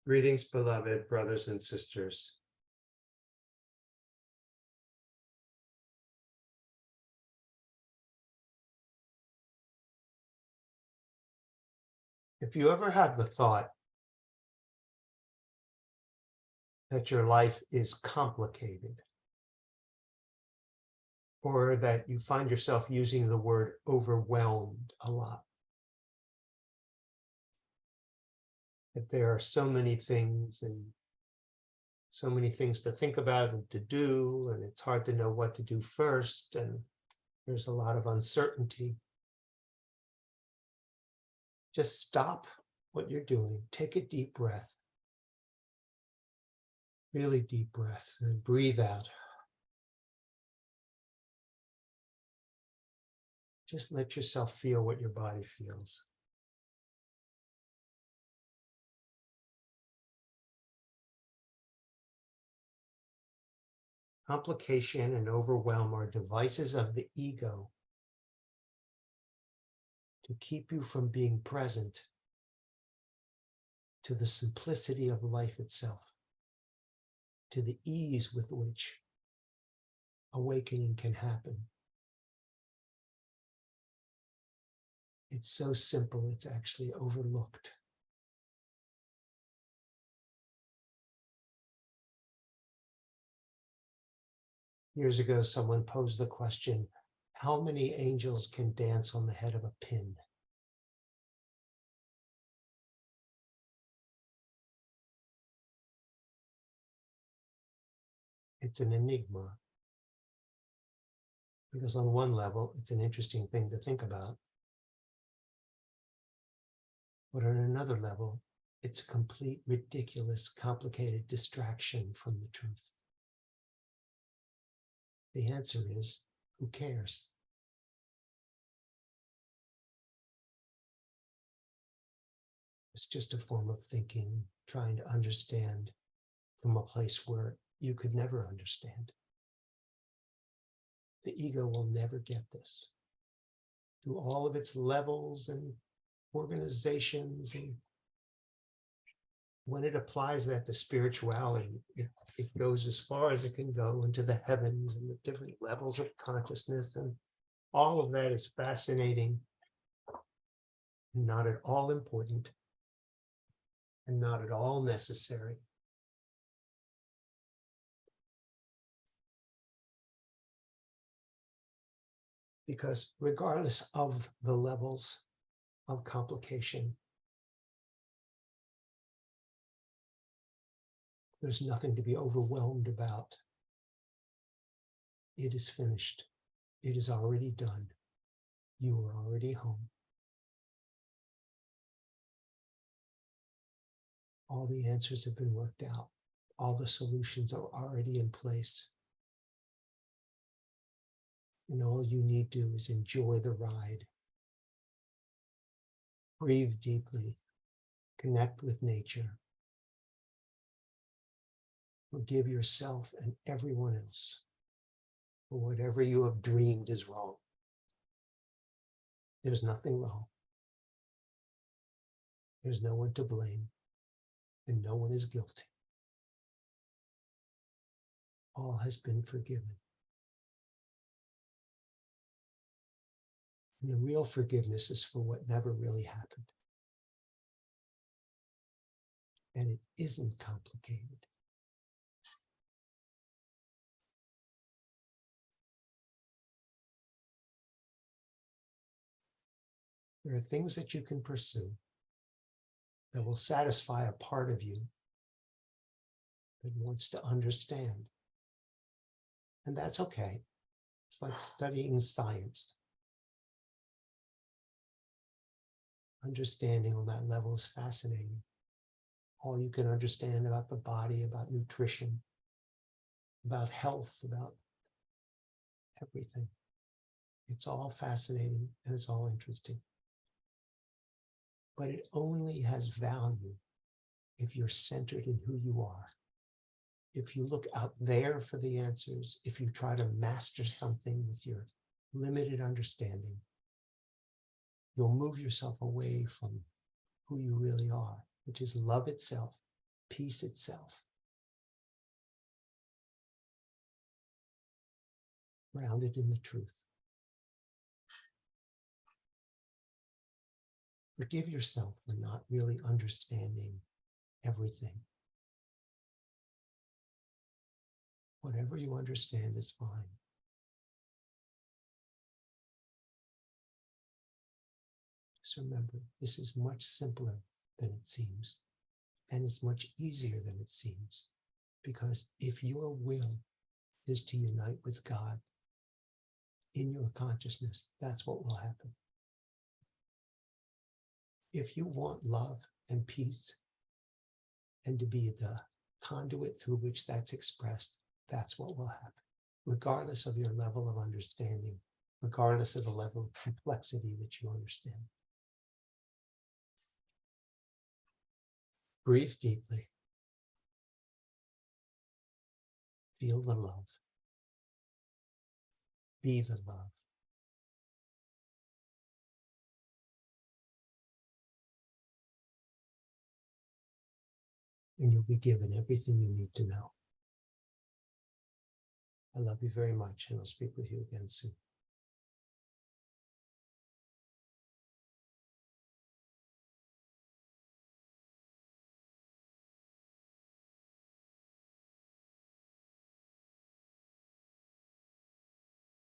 Greetings, beloved brothers and sisters. If you ever have the thought that your life is complicated, or that you find yourself using the word overwhelmed a lot, that there are so many things and so many things to think about and to do, and it's hard to know what to do first, and there's a lot of uncertainty. Just stop what you're doing, take a deep breath, really deep breath, and breathe out. Just let yourself feel what your body feels. Complication and overwhelm are devices of the ego to keep you from being present to the simplicity of life itself, to the ease with which awakening can happen. It's so simple, it's actually overlooked. Years ago, someone posed the question, how many angels can dance on the head of a pin? It's an enigma, because on one level, it's an interesting thing to think about. But on another level, it's a complete, ridiculous, complicated distraction from the truth. The answer is, who cares? It's just a form of thinking, trying to understand from a place where you could never understand. The ego will never get this. Through all of its levels and organizations, and when it applies that to spirituality, it goes as far as it can go into the heavens and the different levels of consciousness, and all of that is fascinating, not at all important, and not at all necessary. Because regardless of the levels of complication, there's nothing to be overwhelmed about. It is finished. It is already done. You are already home. All the answers have been worked out. All the solutions are already in place. And all you need to do is enjoy the ride. Breathe deeply. Connect with nature. Forgive yourself and everyone else for whatever you have dreamed is wrong. There's nothing wrong. There's no one to blame, and no one is guilty. All has been forgiven. And the real forgiveness is for what never really happened. And it isn't complicated. There are things that you can pursue that will satisfy a part of you that wants to understand. And that's okay. It's like studying science. Understanding on that level is fascinating. All you can understand about the body, about nutrition, about health, about everything. It's all fascinating and it's all interesting. But it only has value if you're centered in who you are. If you look out there for the answers, if you try to master something with your limited understanding, you'll move yourself away from who you really are, which is love itself, peace itself, grounded in the truth. Forgive yourself for not really understanding everything. Whatever you understand is fine. Just remember, this is much simpler than it seems, and it's much easier than it seems, because if your will is to unite with God in your consciousness, that's what will happen. If you want love and peace and to be the conduit through which that's expressed, that's what will happen, regardless of your level of understanding, regardless of the level of complexity that you understand. Breathe deeply. Feel the love. Be the love. And you'll be given everything you need to know. I love you very much, and I'll speak with you again soon.